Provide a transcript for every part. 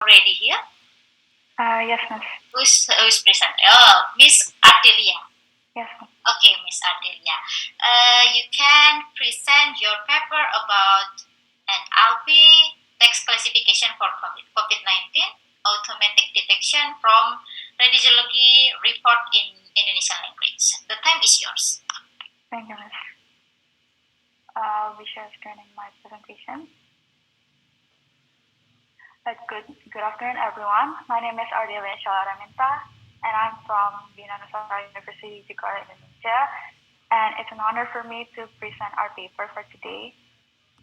already here? Yes, Miss. Who's present? Oh, Miss Ardelia. Yes, Miss. Okay, Miss Ardelia. You can present your paper about NLP text classification for COVID-19, automatic detection from radiology report in Indonesian language. The time is yours. Thank you, Miss. I'll be sharing my presentation. Good afternoon, everyone. My name is Ardelia Shaula Araminta, and I'm from Indonesian University, Jakarta, Indonesia. And it's an honor for me to present our paper for today.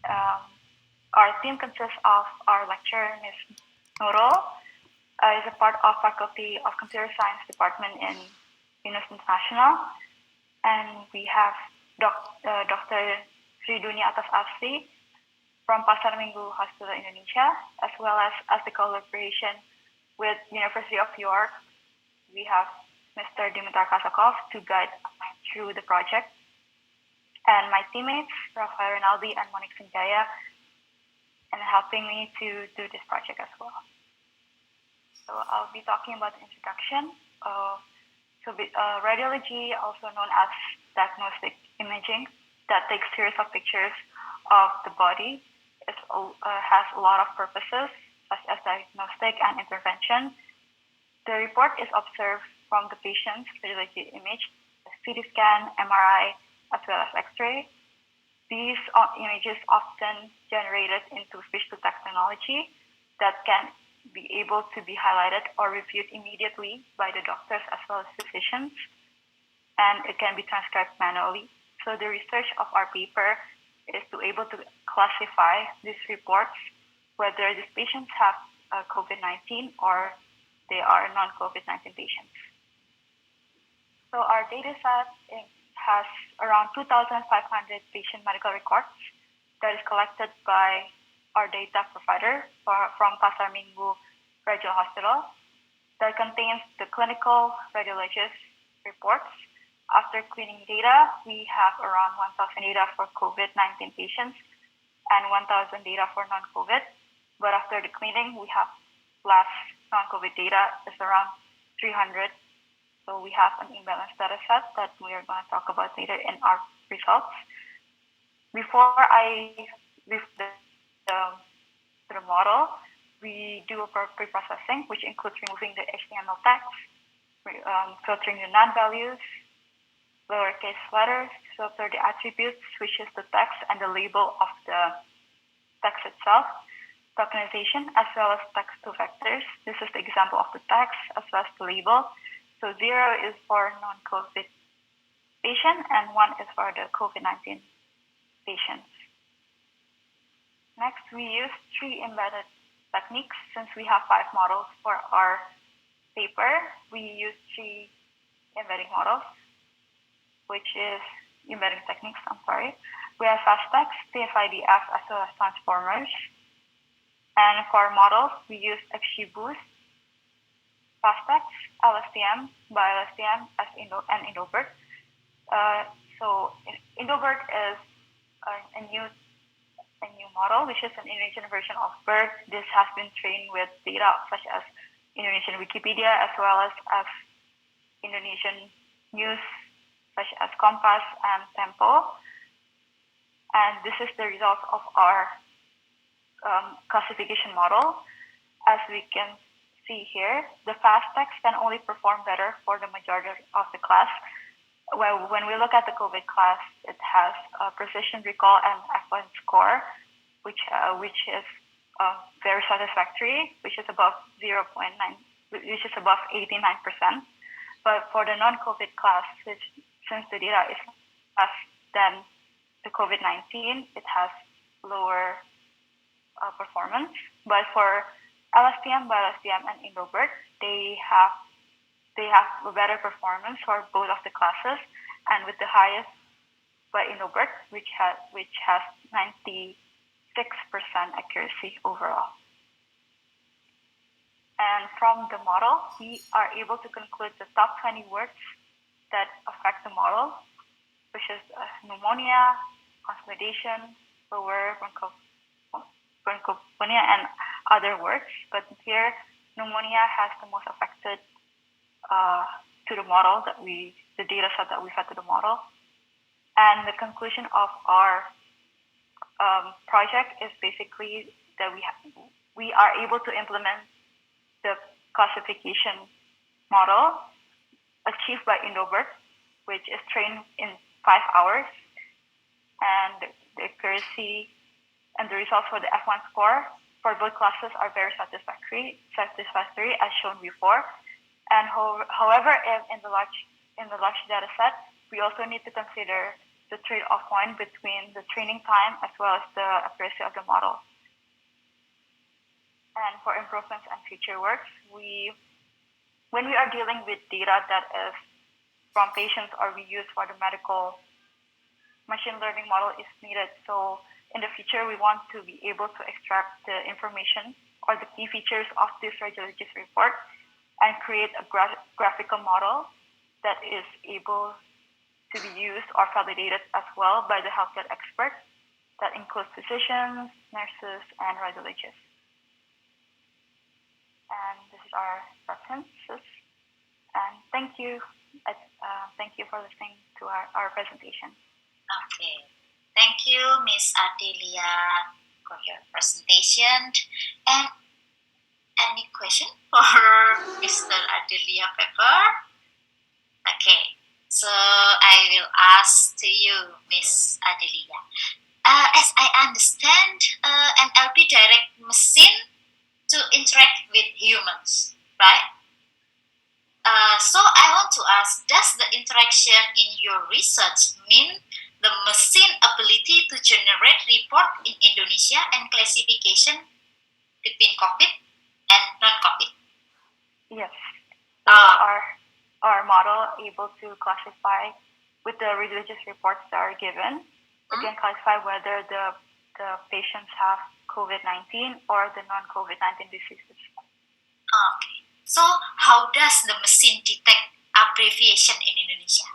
Our team consists of our lecturer, Ms. Nurul, is a part of Faculty of Computer Science Department in Indonesian International, and we have Dr. Sridunia Atas Asri from Pasar Minggu Hospital Indonesia, as well as the collaboration with University of York. We have Mr. Dimitar Kasakov to guide through the project, and my teammates, Rafael Rinaldi and Monique Sanjaya, and helping me to do this project as well. So I'll be talking about the introduction. Radiology, also known as diagnostic imaging, that takes series of pictures of the body. It has a lot of purposes, such as diagnostic and intervention. The report is observed from the patient's radiology image, the CT scan, MRI, as well as X-ray. These images often generated into speech-to-text technology that can be able to be highlighted or reviewed immediately by the doctors as well as physicians, and it can be transcribed manually. So the research of our paper is to able to classify these reports, whether these patients have COVID-19 or they are non-COVID-19 patients. So our data set has around 2,500 patient medical records that is collected by our data provider from Pasar Minggu Regional Hospital that contains the clinical radiologist reports. After cleaning data, we have around 1,000 data for COVID-19 patients and 1,000 data for non-COVID. But after the cleaning, we have less non-COVID data is around 300. So we have an imbalanced data set that we are going to talk about later in our results. Before I leave the model, we do a pre-processing, which includes removing the HTML text, filtering the non-values, lowercase letters, filter the attributes, which is the text and the label of the text itself, tokenization, as well as text to vectors. This is the example of the text as well as the label. So 0 is for non-COVID patient and 1 is for the COVID-19 patients. Next, we use 3 embedded techniques. Since we have 5 models for our paper, we use 3 embedding models, which is embedding techniques, We have fast text, TF-IDF, as well as transformers. And for models, we use XGBoost, fast text, LSTM, BioLSTM, and Indobert. So Indobert is a new model, which is an Indonesian version of BERT. This has been trained with data such as Indonesian Wikipedia, as well as Indonesian news, such as Kompas and Tempo. And this is the result of our classification model. As we can see here, the fast text can only perform better for the majority of the class. Well, when we look at the COVID class, it has a precision recall and F1 score, which is very satisfactory, which is above 0.9, which is above 89%. But for the non-COVID class, since the data is less than the COVID-19, it has lower performance. But for LSTM, BioLSTM, and Indobert, they have a better performance for both of the classes, and with the highest by Indobert, which has 96% accuracy overall. And from the model, we are able to conclude the top 20 words that affect the model, which is pneumonia, consolidation, lower bronchopneumonia, and other works, but here pneumonia has the most affected to the model the data set that we fed to the model. And the conclusion of our project is basically that we are able to implement the classification model achieved by Indobert, which is trained in 5 hours, and the accuracy and the results for the F1 score for both classes are very satisfactory as shown before. And however, in the large data set, we also need to consider the trade-off point between the training time as well as the accuracy of the model. And for improvements and future works, when we are dealing with data that is from patients or we use for the medical machine learning model is needed. So in the future, we want to be able to extract the information or the key features of this radiologist report and create a graphical model that is able to be used or validated as well by the healthcare experts. That includes physicians, nurses, and radiologists. And this is our references. And thank you. Thank you for listening to our presentation. Okay. Thank you, Miss Ardelia, for your presentation. And any question for Mr. Ardelia Pepper? Okay. So I will ask to you, Miss Ardelia. As I understand, NLP direct machine to interact with humans, right? So I want to ask, does the interaction in your research mean the machine ability to generate report in Indonesia and classification between COVID and non-COVID? Yes. Our model able to classify with the religious reports that are given. We can classify whether the patients have COVID-19 or the non-COVID-19 diseases. Okay. So how does the machine detect abbreviation in Indonesia?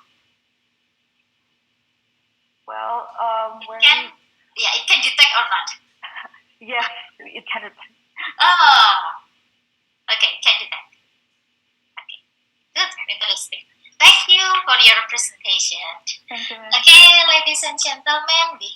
Well, it can detect or not? Yes, it can detect. Okay, can detect. Okay, good, interesting. Thank you for your presentation. Thank you. Okay, ladies and gentlemen, we